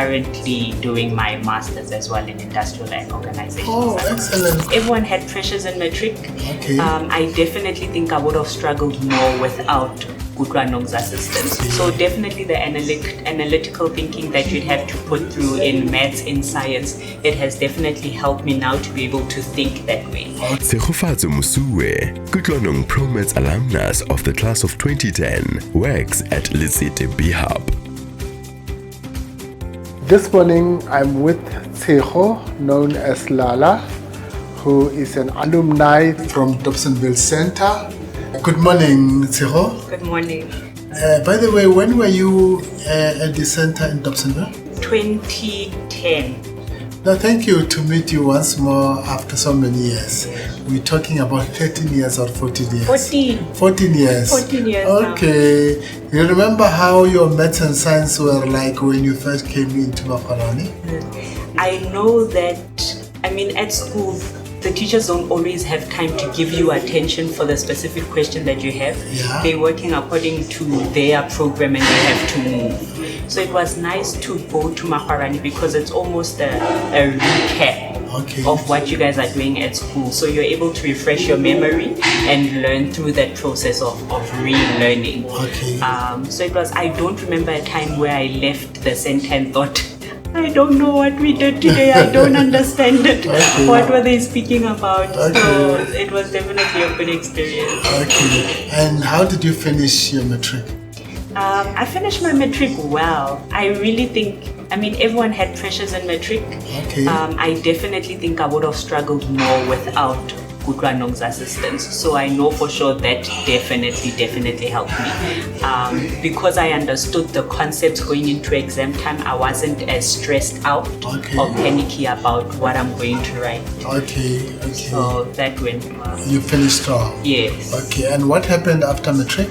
currently doing my master's as well in industrial and organizational science. Excellent. Everyone had pressures in matric. Okay. I definitely think I would have struggled more without Kutlwanong's assistance. So definitely the analytical thinking that you'd have to put through in maths, in science, it has definitely helped me now to be able to think that way. Tshegofatso Mosuwe, Kutlwanong ProMaths Alumnus of the class of 2010, works at Letsete BeHub. This morning I'm with Tshego, known as Lala, who is an alumni from Dobsonville Center. Good morning, Tshego. Good morning. By the way, when were you at the center in Dobsonville? 2010. No, thank you to meet you once more after so many years. We're talking about 13 years or 14 years? 14 years. 14 years Okay. Now. You remember how your maths and science were like when you first came into Makharani? I know that, at school, the teachers don't always have time to give you attention for the specific question that you have. Yeah. They're working according to their program and they have to move. So it was nice to go to Makharani because it's almost a recap of what you guys are doing at school. So you're able to refresh your memory and learn through that process of relearning. Okay. So it was, I don't remember a time where I left the center and thought, I don't know what we did today. I don't understand it. Okay. What were they speaking about? Okay. So it was definitely a good experience. Okay. And how did you finish your matric? I finished my matric well. I really think, everyone had pressures in matric. Okay. I definitely think I would have struggled more without Kutlwanong's assistance. So I know for sure that definitely helped me. Because I understood the concepts going into exam time, I wasn't as stressed out or panicky about what I'm going to write. Okay. So that went well. You finished strong? Yes. Okay, and what happened after matric?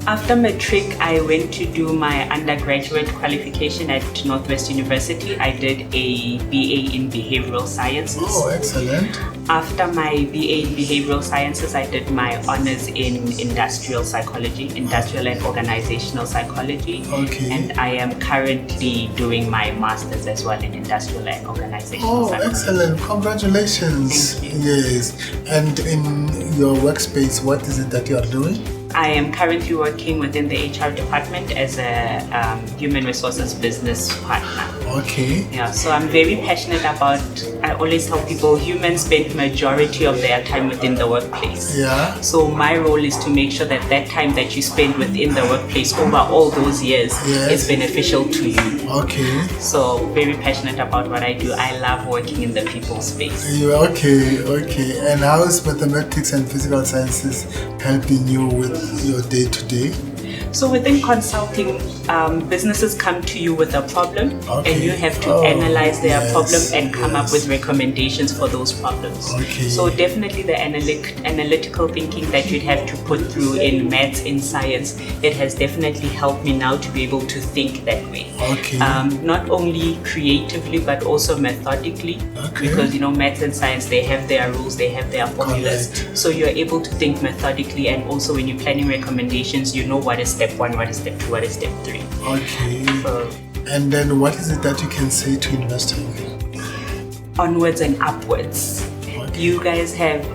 After matric, I went to do my undergraduate qualification at Northwest University. I did a BA in Behavioral Sciences. Oh, excellent. After my BA in Behavioral Sciences, I did my honors in Industrial Psychology, Industrial and Organizational Psychology. Okay. And I am currently doing my master's as well in Industrial and Organizational Psychology. Oh, excellent. Congratulations. Thank you. Yes. And in your workspace, what is it that you are doing? I am currently working within the HR department as a human resources business partner. Okay. Yeah, so I'm very passionate about, I always tell people humans spend majority of their time within the workplace. Yeah. So my role is to make sure that that time that you spend within the workplace over all those years is beneficial to you. Okay. So very passionate about what I do. I love working in the people space. Okay. And how is mathematics and physical sciences helping you with your day-to-day? So within consulting, businesses come to you with a problem and you have to analyze their problem and come up with recommendations for those problems. Okay. So definitely the analytical thinking that you'd have to put through in maths, in science, it has definitely helped me now to be able to think that way. Okay. Not only creatively but also methodically, because maths and science, they have their rules, they have their formulas. Correct. So you're able to think methodically, and also when you're planning recommendations, you know what is step 1, what is step 2, what is step 3. Okay. So, and then what is it that you can say to investors? onwards and upwards. Okay. You guys have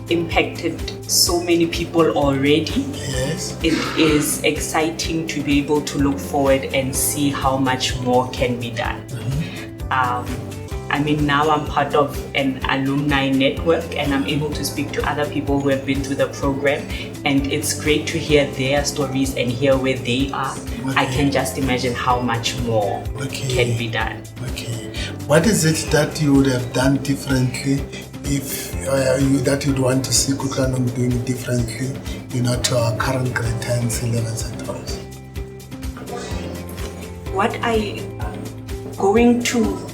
impacted so many people already. Yes. It is exciting to be able to look forward and see how much more can be done. Now I'm part of an alumni network and I'm able to speak to other people who have been through the program, and it's great to hear their stories and hear where they are. I can just imagine how much more can be done. Okay. What is it that you would have done differently if that you'd want to see Kutlwanong doing differently, to our current grade 10s, 11s and 12s? Going to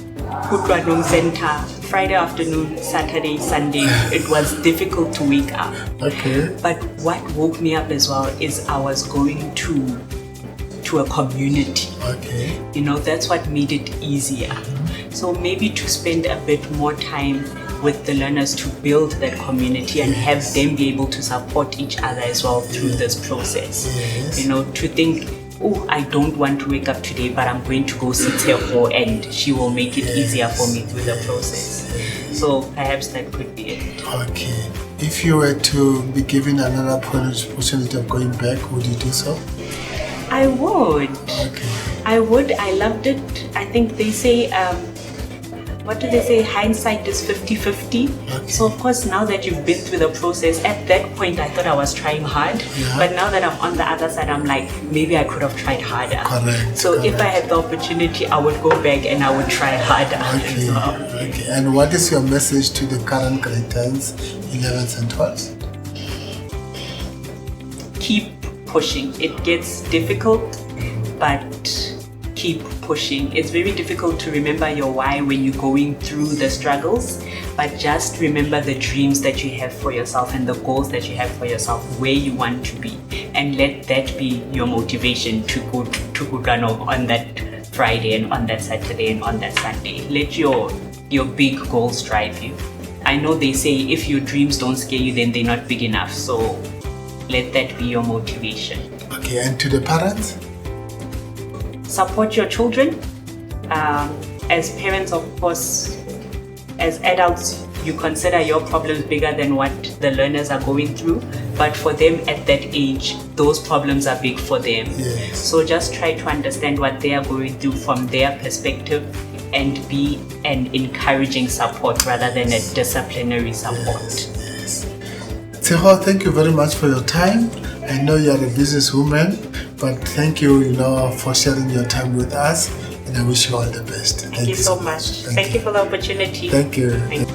Kutlwanong Center Friday afternoon, Saturday, Sunday, it was difficult to wake up. Okay. But what woke me up as well is I was going to a community. Okay. That's what made it easier. So maybe to spend a bit more time with the learners to build that community and have them be able to support each other as well through this process. Yes. To think oh, I don't want to wake up today, but I'm going to go see Tshegofatso and she will make it easier for me through the process. So perhaps that could be it. Okay. If you were to be given another opportunity of going back, would you do so? I would. Okay. I would. I loved it. I think they say, what do they say? Hindsight is 50-50. Okay. So of course, now that you've been through the process, at that point I thought I was trying hard. Yeah. But now that I'm on the other side, I'm like, maybe I could have tried harder. Correct. So if I correct. had the opportunity, I would go back and I would try harder as well. Okay. And what is your message to the current grade 10s, 11s and 12s? Keep pushing. It gets difficult, but keep pushing. It's very difficult to remember your why when you're going through the struggles, but just remember the dreams that you have for yourself and the goals that you have for yourself, where you want to be, and let that be your motivation to go to Kutlwanong on that Friday and on that Saturday and on that Sunday. Let your big goals drive you. I know they say if your dreams don't scare you, then they're not big enough. So let that be your motivation. Okay, and to the parents? Support your children. As parents, of course, as adults, you consider your problems bigger than what the learners are going through. But for them at that age, those problems are big for them. Yes. So just try to understand what they are going through from their perspective and be an encouraging support rather than a disciplinary support. Yes. Tshegofatso, thank you very much for your time. I know you are a businesswoman, but thank you, for sharing your time with us, and I wish you all the best. Thank you so much. Thank you for the opportunity. Thank you. Thank you.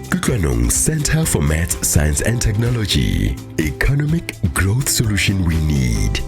Kutlwanong Center for Maths, Science and Technology. Economic growth solution we need.